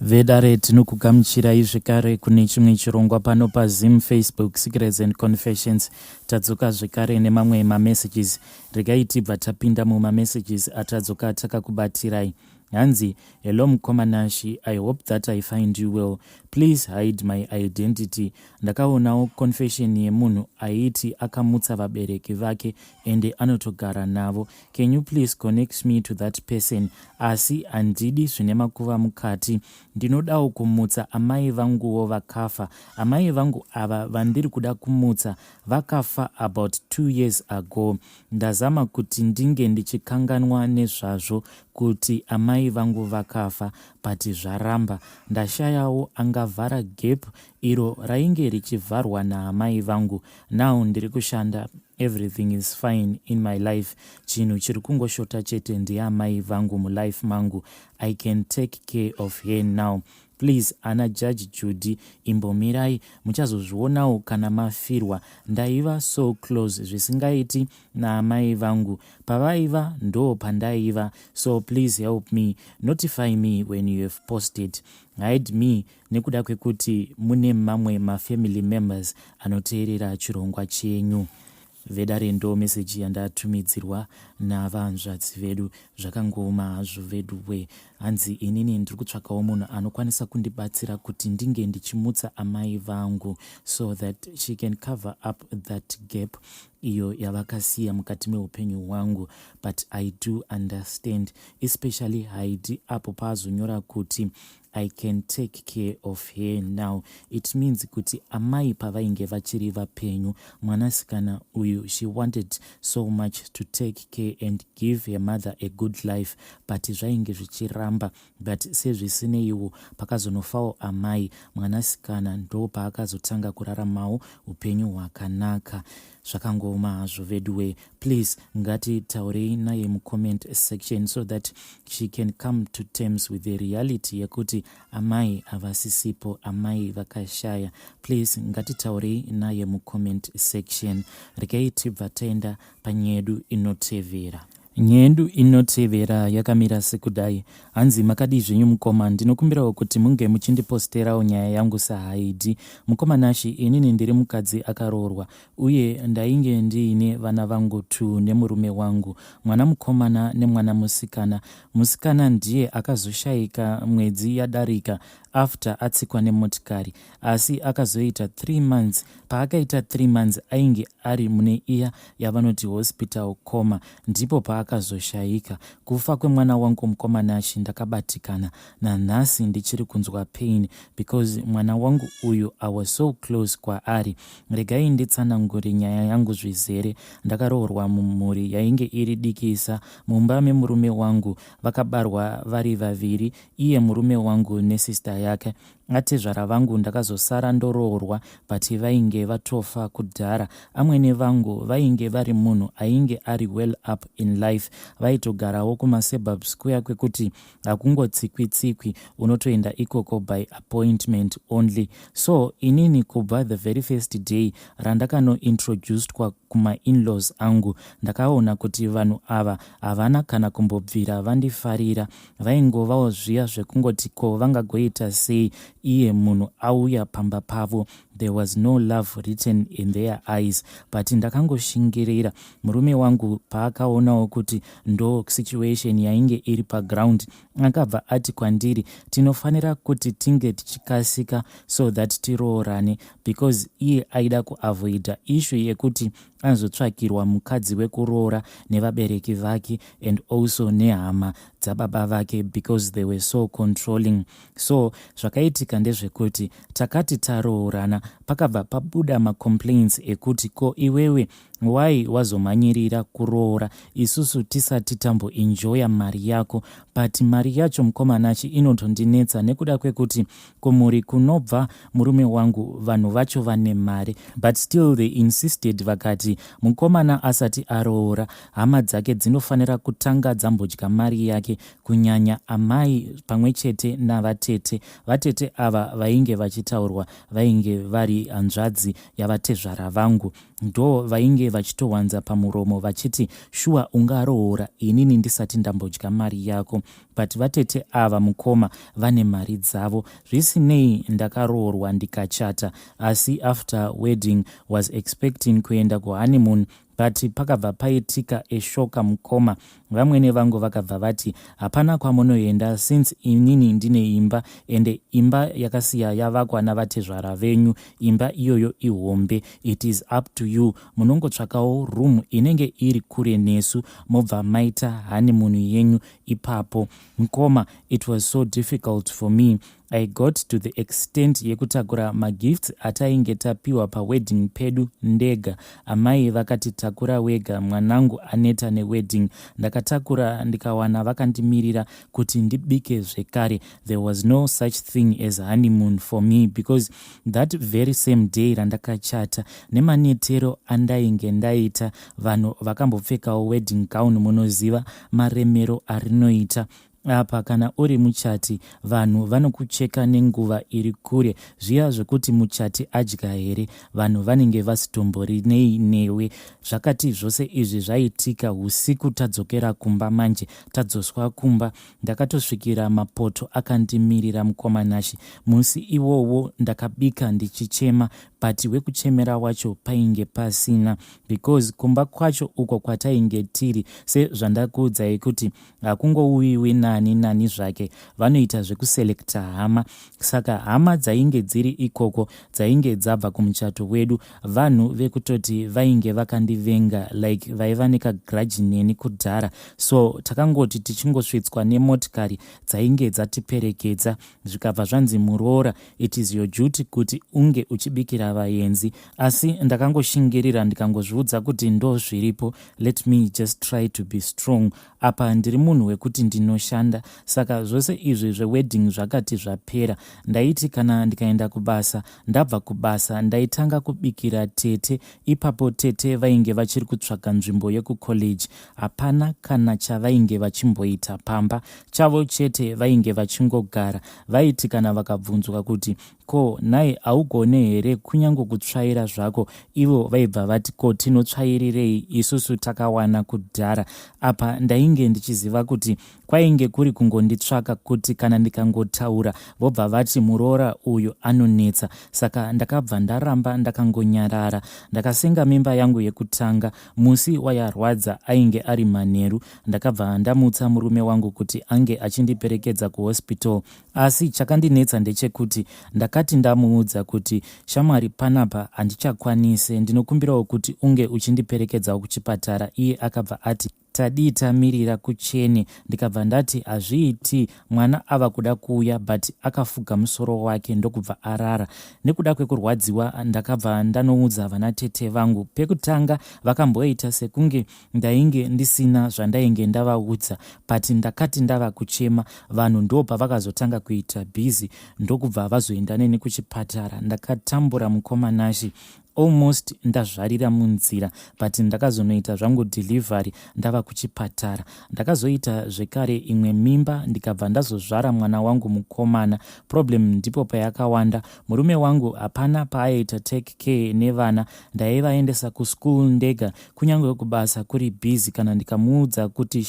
Vedare tinokugamuchirai zvekare kune chimwe chirongwa pano paZim, Facebook, Secrets and Confessions. Tadzoka zvekare nemamwe mamessages. Regai tibva tapinda mumamessages atadzoka takakubatirai. Hanzi, hello Mkomanashi, I hope that I find you well. Please hide my identity. Ndakaonawo confession yemunhu aiti akamutsa vabereki vake ende anotogara navo. Can you please connect me to that person? Asi handidi zvine makuva mukati. Ndinodawo kumutsa amai vanguwo vakafa. Amai vangu ava vandiri kuda kumutsa vakafa about 2 years ago. Ndazama kuti ndinge ndichikanganwa nezvazvo kuti amai vangu vakafa, but zvaramba. Ndashayawo angavhara gap iro rainge richivharwa naamai vangu. Now ndiri kushanda. Everything is fine in my life. Chinhu chiri kungoshota chete ndiamai vangu mulife mangu. I can take care of her now. Please, Ana Judge Judy, imbomirai, muchazozvionawo kana mafirwa. Ndaiva so close zvisingaiti naamai vangu. Pavaiva ndo pandaiva. So please help me. Notify me when you have posted. Hide me nekuda kwekuti mune mamwe mafamily members anoteerera chirongwa chenyu. Vedare ndo meseji yandatumidzirwa navanzvadzi vedu. Zvakangoma hazvo vedu we. Hanzi inini ndiri kutsvakawo munhu anokwanisa kundibatsira kuti ndinge ndichimutsa amai vangu so that she can cover up that gap iyo yavakasiya mukati meupenyu hwangu. But I do understand, especially Heidi apo paazonyora kuti I can take care of her now. It means kuti amai pavainge vachiri vapenyu, mwanasikana uyu, she wanted so much to take care and give her mother a good life, but zvainge zvichiramba. But sezvisineiwo pakazonofawo amai, mwanasikana ndo paakazotanga kuraramawo upenyu hwakanaka. Zvakangoma hazvo veduwe. Please ngatitaurei naye mucomment section so that she can come to terms with the reality yekuti amai havasisipo, amai vakashaya. Please ngatitaurei naye mucomment section. Regai tibva taenda panyedu inotevera. Nyedu inotevera yakamira sekudai. Hanzi, makadi zvenyu mukoma, ndinokumbirawo kuti munge muchindiposterawo nyaya yangu saHaidi. Mukomanashi, inini ndiri mukadzi akaroorwa uye ndainge ndiine vana vangu 2 nemurume wangu, mwana mukomana nemwana musikana. Musikana ndiye akazoshayika mwedzi yadarika after atsikwa nemotikari, asi akazoita 3 months. Paakaita 3 months ainge ari mune iya yavanoti hospital coma, ndipo paakazoshayika. Kufa kwemwana wangu Mukomanashi ndakabatikana, nanhasi ndichiri kunzwa pain because mwana wangu uyu I was so close kwaari. Regai nditsanangure nyaya yangu zvizere. Ndakaroorwa mumhuri yainge iri dikisa mumba memurume wangu. Vakabarwa vari vaviri, iye murume wangu nesista yake. Atezvara vangu ndakazosara ndoroorwa, but vainge vatofa kudhara. Amwene vangu vainge vari munhu ainge ari well up in life. Vaitogarawo kumasuburbs kuya kwekuti hakungotsikwi-tsikwi, unotoenda ikoko by appointment only. So inini kubva the very first day randakanointroduced kuma in-laws angu, ndakaona kuti vanhu ava havana kana kumbobvira vandifarira. Vaingovawo zviya zvekungoti ko vangagoita sei iye munhu auya pamba pavo. There was no love written in their eyes. But ndakangoshingirira. Murume wangu paakaonawo kuti ndo situation yainge iri paground, akabva ati kwandiri, tinofanira kuti tinge tichikasika so that tiroorane, because iye aida kuavoida issue yekuti azotsvakirwa mukadzi wekuroora nevabereki vake and also nehama dzababa vake, because they were so controlling. So zvakaitika ndezvekuti takati taroorana, pakabva pabuda macomplaints ekuti ko iwewe why wazomhanyirira kuroora isusu tisati tamboenjoya mari yako. But mari yacho Mukomanachi inotondinetsa nekuda kwekuti kumuri kunobva murume wangu vanhu vacho vane mari. But still they insisted, vakati mukomana asati aroora hama dzake dzinofanira kutanga dzambodya mari yake, kunyanya amai pamwe chete navatete. Vatete ava vainge vachitaurwa vainge vari hanzvadzi yavatezvara vangu. ndo vainge vachitowanza pamuromo vachiti shuwa ungaroora inini ndisati ndambodya mari yako, but vatete ava mukoma vane mari dzavo. Zvisinei ndakaroorwa ndikachata, asi after wedding was expecting kuenda kuhoneymoon, but pakabva paitika eshoka mukoma. Vamwene vangu vakabva vati hapana kwamunoenda since inini ndine imba, ende imba yakasiya yavakwa navatezvara venyu. Imba iyoyo ihombe, it is up to you. Munongotsvakawo room inenge iri kure nesu mobva maita honeymoon yenyu ipapo. Mukoma, it was so difficult for me. I got to the extent yekutakura magifts atainge tapiwa pawedding pedu ndega. Amai vakati takura wega, mwanangu aneta newedding. Ndakatakura ndikawana vakandimirira kuti ndibike zvekare. There was no such thing as honeymoon for me because that very same day randakachata nemanetero andainge ndaita, vanhu vakambopfekawo wedding gown. Munoziva maremero arinoita apa kana uri muchati, vanhu vanokucheka nenguva iri kure. Zviya zvekuti muchati adya here, vanhu vanenge vasitombori newe. Zvakati zvose izvi zvaitika usiku tadzokera kumba, manje tadzoswa kumba. Ndakatosvikira mapoto akandimirira mukomanashi. Musi iwowo ndakabika ndichichema, but wekuchemera wacho painge pasina, because kumba kwacho uko kwatainge tiri sezvandakuudzai kuti hakungouyiwi nani zvake, vanoita zvekuselekta hama. Saka hama dzainge dziri ikoko dzainge dzabva kumuchato wedu, vanhu vekutoti vainge vakandivenga, like vaiva nekagrudge neni kudhara. So takangoti tichingosvitswa nemotikari dzainge dzatiperekedza, zvikabva zvanzi muroora, it is your duty kuti unge uchibikira vaenzi. Asi ndakangoshingirira ndikangozviudza kuti ndo zviripo, let me just try to be strong. Apa ndiri munhu wekuti ndinoshanda. Saka zvose izvi zvewedding zvakati zvapera, ndaiti kana ndikaenda kubasa, ndabva kubasa ndaitanga kubikira tete. Ipapo tete vainge vachiri kutsvaga nzvimbo yekucollege, hapana kana chavainge vachimboita pamba chavo chete, vainge vachingogara. Vaiti kana vakabvunzwa kuti ko nai haugone here kunyange kutsvaira zvako, ivo vaibva vati ko tinotsvairirei, isusu takawana kudhara. Apa ndainge ndichiziva kuti kwainge kuri kungonditsvaka kuti kana ndikangotaura vobva vati muroora uyu anonetsa. Saka ndakabva ndaramba ndakangonyarara. Ndakasenga mimba yangu yekutanga, musi wayarwadza ainge ari manheru. Ndakabva ndamutsa murume wangu kuti ange achindiperekedza kuhospital, asi chakandinetsa ndechekuti ndakati ndamuudza kuti shamwari, panapa handichakwanise, ndinokumbirawo kuti unge uchindiperekedzawo kuchipatara. Iye akabva ati tadii tamirira kuchene. Ndikabva ndati hazviiti, mwana ava kuda kuuya, but akafuga musoro wake ndokubva arara. Nekuda kwekurwadziwa ndakabva ndanoudza vana tete vangu. Pekutanga vakamboita sekunge ndainge ndisina zvandainge ndavaudza, but ndakati ndava kuchema, vanhu ndo pavakazotanga kuita bhizi, ndokubva vazoenda neni kuchipatara. Ndakatambura mukomanashi almost ndazvarira munzira, but ndakazonoita zvangu delivery ndava kuchipatara. Ndakazoita zvekare imwe mimba, ndikabva ndazozvara mwana wangu mukomana. Problem ndipo payakawanda. Murume wangu hapana paaita take care nevana, ndaivaendesa kuskulu ndega, kunyange kubasa kuri busy. Kana ndikamuudza kuti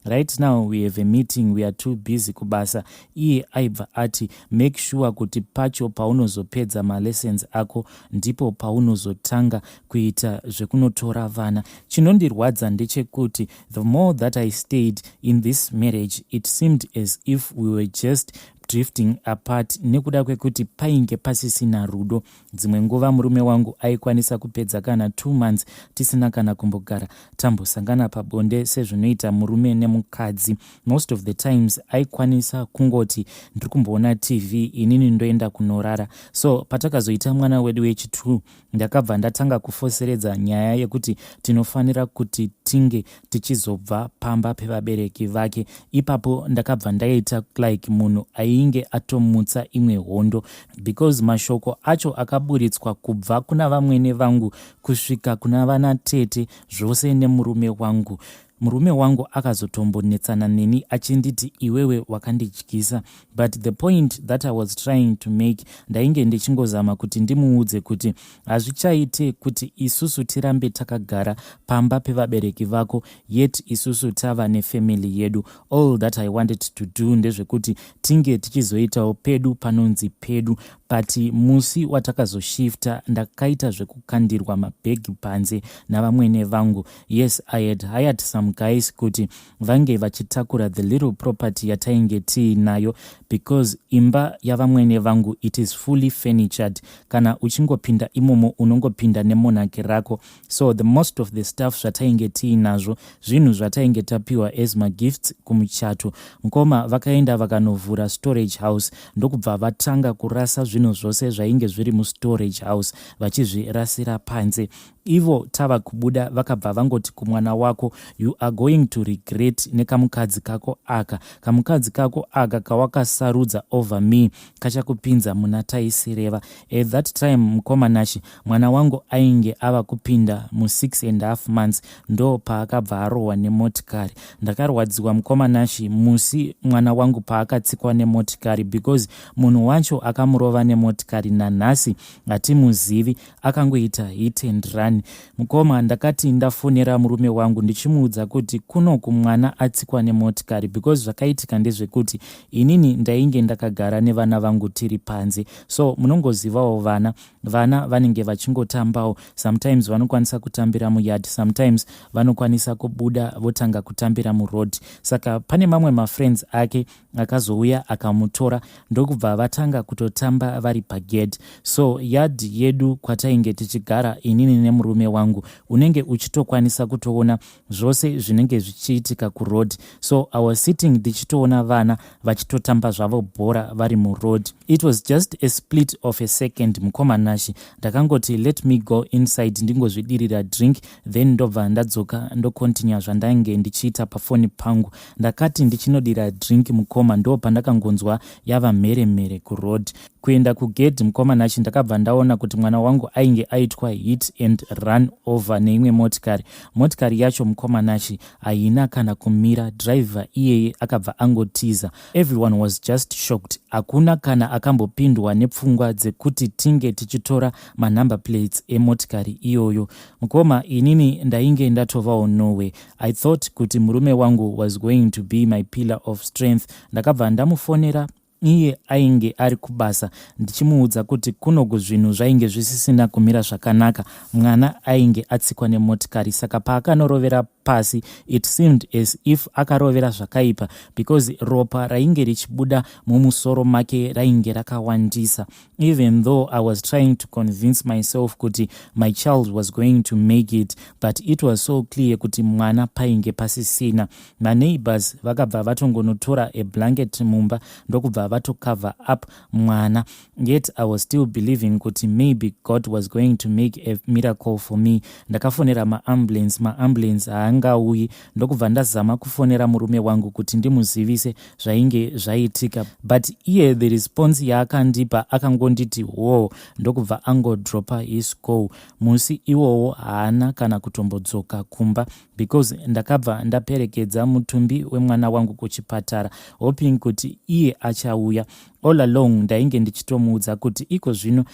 right now we have a meeting, we are too busy kubasa, iye aibva ati make sure kuti pacho paunozopedza malessons ako ndipo unozotanga kuita zvekunotora vana. Chinondirwadza ndechekuti the more that I stayed in this marriage, it seemed as if we were just drifting apart, nekuda kwekuti painge pasisina rudo. Dzimwe nguva murume wangu aikwanisa kupedza kana 2 months tisina kana kumbogara tambosangana pabonde sezvinoita murume nemukadzi. Most of the times aikwanisa kungoti ndiri kumboona TV, inini ndoenda kunorara. So patakazoita mwana wedu wechi2, ndakabva ndatanga kufoseredza nyaya yekuti tinofanira kuti tinge tichizobva pamba pevabereki vake. Ipapo ndakabva ndaita like munhu ainge atomutsa imwe hondo, because mashoko acho akaburitswa kubva kuna vamwene vangu kusvika kuna vana tete, zvose nemurume wangu. murume wangu akazotombonetsana neni achinditi iwewe wakandidyisa, but the point that I was trying to make, ndainge ndichingozama kuti ndimuudze kuti hazvichaite kuti isusu tirambe takagara pamba pevabereki vako yet isusu tava nefamily yedu. All that I wanted to do ndezvekuti tinge tichizoitawo pedu panonzi pedu, but musi watakazoshifta ndakaita zvekukandirwa mabhegi panze navamwene vangu. Yes, I had hired some guys kuti vange vachitakura the little property yatainge tiinayo, because imba yavamwene vangu it is fully furnitured. Kana uchingopinda imomo unongopinda nemonaki rako. So the most of the stuff zvatainge tiinazvo zvinhu zvatainge tapiwa as magifts kumuchato. Mukoma vakaenda vakanovhura storage house ndokubva vatanga kurasa zvinhu zvose zvainge zviri mustorage house vachizvirasira panze. Ivo tava kubuda vakabva vangoti kumwana wako, you are going to regret nekamukadzi kako aka. Kamukadzi kako aka kawakasarudza over me kachakupinza muna taisireva. At that time mukomanashi mwana wangu ainge ava kupinda mu6.5 months ndo paakabva arohwa nemotikari. Ndakarwadziwa mukomanashi musi mwana wangu paakatsikwa nemotikari, because munhu wacho akamurova nemotikari nanhasi hatimuzivi, akangoita hit and run. Mukoma ndakati ndafonera murume wangu ndichimuudza kuti kunoku mwana atsikwa nemotikari, because zvakaitika ndezvekuti inini ndainge ndakagara nevana vangu tiri panze. So munongozivawo vana vanenge vachingotambawo, sometimes vanokwanisa kutambira muyard, sometimes vanokwanisa kubuda votanga kutambira muroad. Saka pane mamwe mafriends ake akazouya akamutora ndokubva vatanga kutotamba vari pagedhi. So yard yedu kwatainge tichigara inini nemurume wangu unenge uchitokwanisa kutoona zvose zvinenge zvichiitika kuroad. So I was sitting ndichitoona vana vachitotamba zvavo bhora vari muroad. It was just a split of a second mukomanashi. Ndakangoti let me go inside ndingozvidirira drink, then ndobva ndadzoka ndokontinua zvandainge ndichiita pafoni pangu. Ndakati ndichinodira drink mukoma ndo pandakangonzwa yava mheremhere kuroad. Kuenda kugedhi mukomanashi ndakabva ndaona kuti mwana wangu ainge aitwa hit and run over neimwe motikari. Motikari yacho mukomanashi haina kana kumira, driver iyeye akabva angotiza. Everyone was just shocked. Hakuna kana akambopindwa nepfungwa dzekuti tinge tichitora manumber plates emotikari iyoyo. Mukoma inini ndainge ndatovawo nowe. I thought kuti murume wangu was going to be my pillar of strength. Ndakabva ndamufonera iye ainge ari kubasa ndichimuudza kuti kunoku zvinhu zvainge zvisisina kumira zvakanaka, mwana ainge atsikwa nemotikari. Saka paakanorovera pasi it seemed as if akarovera zvakaipa, because ropa rainge richibuda mumusoro make rainge rakawandisa. Even though I was trying to convince myself kuti my child was going to make it, but it was so clear kuti mwana painge pasisina. My neighbors vakabva vatongonotora a blanket mumba ndokubva vatocover up mwana. Yet I was still believing kuti maybe God was going to make a miracle for me. Ndakafonera maambulance haangauyi, ndokubva ndazama kufonera murume wangu kuti ndimuzivise zvainge zvaitika, but iye the response yaakandipa akangonditi wo, ndokubva angodropa his call. Musi iwowo haana kana kutombodzoka kumba, because ndakabva ndaperekedza mutumbi wemwana wangu kuchipatara hoping kuti iye achauya. All along ndainge ndichitomuudza kuti iko zvino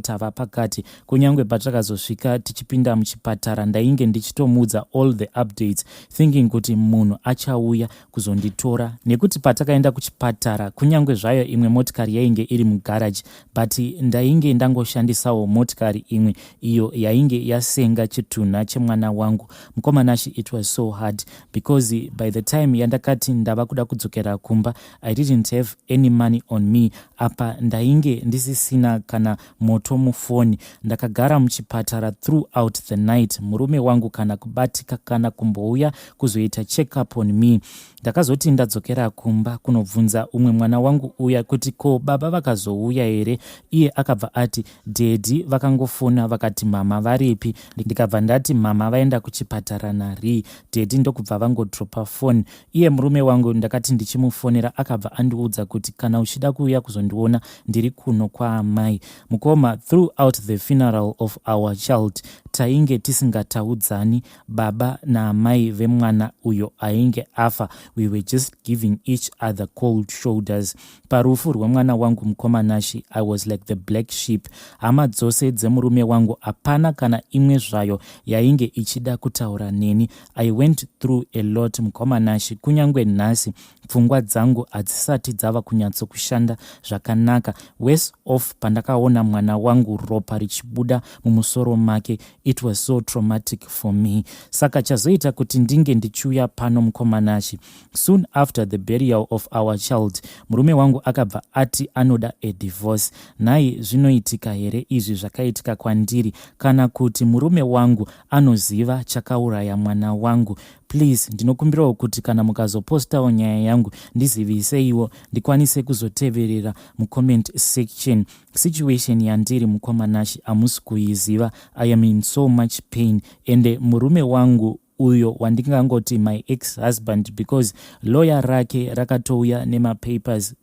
tava pakati. Kunyange patakazosvika tichipinda muchipatara ndainge ndichitomuudza all the updates, thinking kuti munhu achauya kuzonditora. Nekuti patakaenda kuchipatara kunyange zvayo imwe motikari yainge iri mugarage, but ndainge ndangoshandisawo motikari imwe iyo yainge yasenga chitunha chemwana wangu. Mukomanashi it was so hard, because by the time yandakati ndava kuda kudzokera kumba I didn't have any money on me. Apa ndainge ndisisina kana moto mufoni. Ndakagara muchipatara throughout the night, murume wangu kana kubatika kana kumbouya kuzoita check up on me. Ndakazoti ndadzokera kumba kunobvunza umwe mwana wangu uya kuti ko baba vakazouya here. Iye akabva ati daddy vakangofona vakati mama varipi. Ndikabva ndati mama vaenda kuchipatara nari. Daddy ndokubva vangodropa phone. Iye murume wangu ndakati ndichimufonera akabva andiudza ndakakuudza kuti kana uchida kuuya kuzondiona ndiri kuno kwaamai. Mukoma, throughout the funeral of our child tainge tisingataudzani. Baba naamai vemwana uyo ainge afa, we were just giving each other cold shoulders. Parufu rwemwana wangu mukomanashi, I was like the black sheep. Hama dzose dzemurume wangu hapana kana imwe zvayo yainge ichida kutaura neni. I went through a lot mukomanashi, kunyangwe nhasi pfungwa dzangu hadzisati dzava kunyatsokushanda zvakanaka. Worse off pandakaona mwana wangu ropa richibuda mumusoro make, it was so traumatic for me. Saka chazoita kuti ndinge ndichiuya pano mukomanashi. Soon after the burial of our child, murume wangu akabva ati anoda a divorce. Nhai zvinoitika here izvi zvakaitika kwandiri, kana kuti murume wangu anoziva chakauraya mwana wangu? Please, ndinokumbirawo kuti kana mukazopostawo nyaya yangu ndiziviseiwo ndikwanise kuzoteverera mucomment section. Situation yandiri mukomanashi hamusi kuiziva. I am in so much pain. Ende murume wangu uyo wandingangoti my ex-husband, because lawyer rake rakatouya nemapapers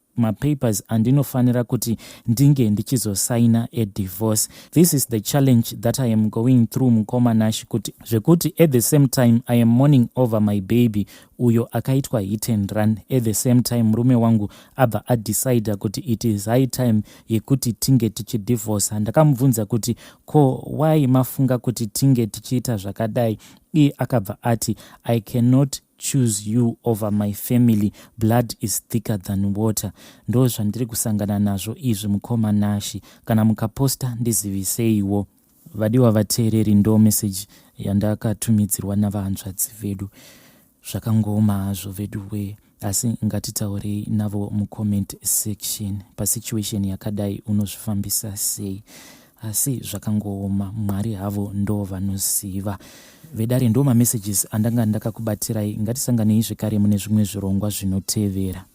andinofanira kuti ndinge ndichizosaina a divorce. This is the challenge that I am going through mukomanashi, kuti zvekuti at the same time I am mourning over my baby uyo akaitwa hit and run. At the same time murume wangu abva adecide kuti it is high time yekuti tinge tichidivorce. Ndakamubvunza kuti ko why mafunga kuti tinge tichiita zvakadai? Iye akabva ati I cannot choose you over my family, blood is thicker than water. Ndo zvandiri kusangana nazvo izvi mukomanashi. Kana mukaposta ndiziviseiwo. Vadiwa vateereri, ndo message yandakatumidzirwa navahanzvadzi vedu. Zvakangoma hazvo veduwe, asi ngatitaurei navo mucomment section. Pasituation yakadai unozvifambisa sei? Asi zvakangoma, Mwari havo ndo vanoziva. Vedare ndo messages andanga ndakakubatirai. Ngatisanganei zvekare mune zvimwe zvirongwa zvinotevera.